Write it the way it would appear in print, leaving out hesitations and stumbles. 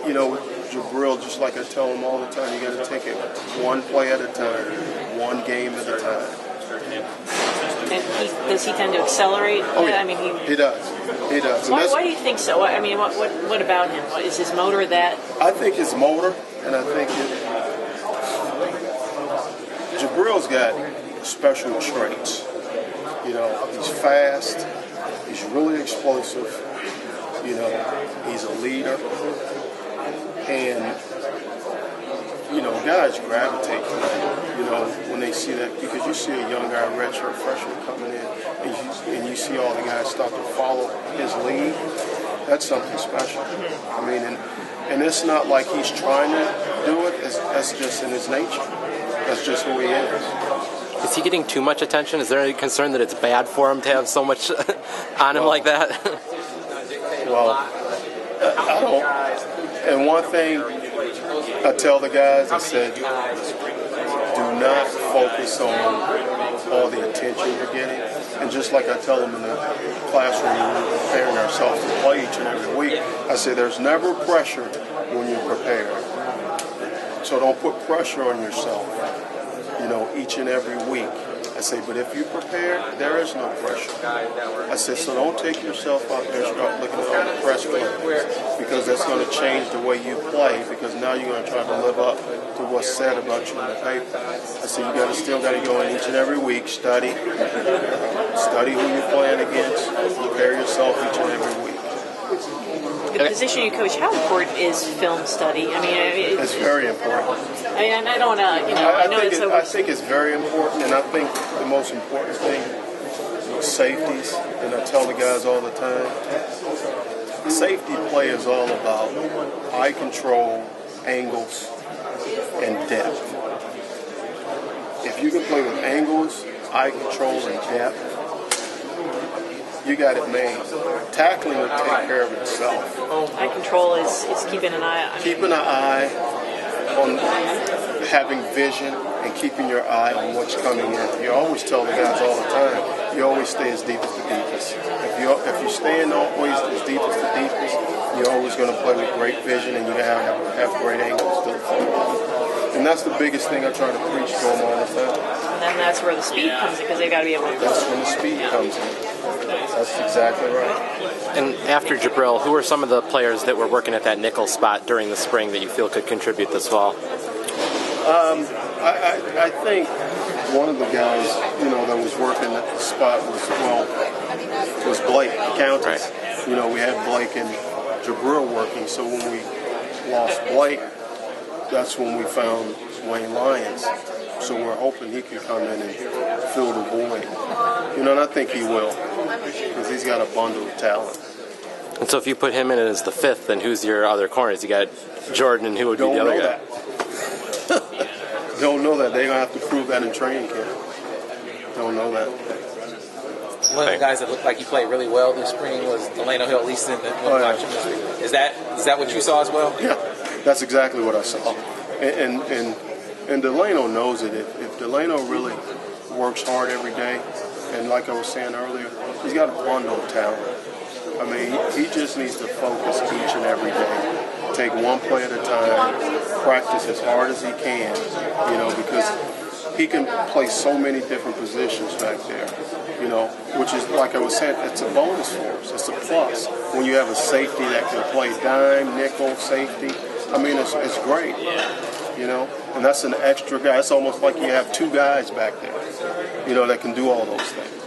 you know, Jabril, just like I tell him all the time, you got to take it one play at a time, one game at a time. And does he tend to accelerate? Oh, yeah. I mean, he does. He does. Why do you think so? I mean, what about him? Is his motor that? I think his motor, and I think Jabril's got special traits. You know, he's fast. He's really explosive. You know, he's a leader. And, you know, guys gravitate to that, you know, when they see that, because you see a young guy, redshirt freshman coming in, and you see all the guys start to follow his lead. That's something special. I mean, and it's not like he's trying to do it. That's just in his nature. That's just who he is. Is he getting too much attention? Is there any concern that it's bad for him to have so much on him like that? Well, I don't. And one thing I tell the guys, I said, do not focus on all the attention you're getting. And just like I tell them in the classroom when we're preparing ourselves to play each and every week, I say there's never pressure when you're prepared. So don't put pressure on yourself, you know, each and every week. I say, but if you prepare, there is no pressure. I said, so don't take yourself out there and start looking at all the press clippings, because that's going to change the way you play, because now you're going to try to live up to what's said about you in the paper. I said, you still got to go in each and every week, study who you're playing against, prepare yourself each and every week. The position you coach, how important is film study? I mean, it's very important. And I don't want to, you know, I think it's very important, and I think the most important thing is safeties. And I tell the guys all the time, safety play is all about eye control, angles, and depth. If you can play with angles, eye control, and depth, you got it made. Tackling will take care of itself. Eye control is keeping an eye on. Keeping an eye on having vision and keeping your eye on what's coming in. You always tell the guys all the time, you always stay as deep as the deepest. If you stay in always as deep as the deepest, you're always going to play with great vision, and you have great angles to the football. And that's the biggest thing I try to preach to them all the time. And then that's where the speed comes in, because they've got to be able to. That's when the speed comes in. That's exactly right. And after Jabril, who are some of the players that were working at that nickel spot during the spring that you feel could contribute this fall? I think one of the guys, you know, that was working at the spot was Blake Countess. Right. You know, we had Blake and Jabril working, so when we lost Blake, that's when we found Wayne Lyons. So we're hoping he can come in and fill the void. You know, and I think he will, because he's got a bundle of talent. And so if you put him in as the fifth, then who's your other corners? You got Jordan, and who would be the other guy? Don't know that. They're going to have to prove that in training camp. Don't know that. One of the guys that looked like he played really well this spring was Delano Hill, at least in the yeah. Is that what you saw as well? Yeah, that's exactly what I saw. And Delano knows it. If Delano really works hard every day, and like I was saying earlier, he's got a bundle of talent. I mean, he just needs to focus each and every day. Take one play at a time, practice as hard as he can, you know, because he can play so many different positions back there, you know, which is, like I was saying, it's a bonus for us. It's a plus. When you have a safety that can play dime, nickel, safety, I mean, it's great, you know, and that's an extra guy. It's almost like you have two guys back there, you know, that can do all those things.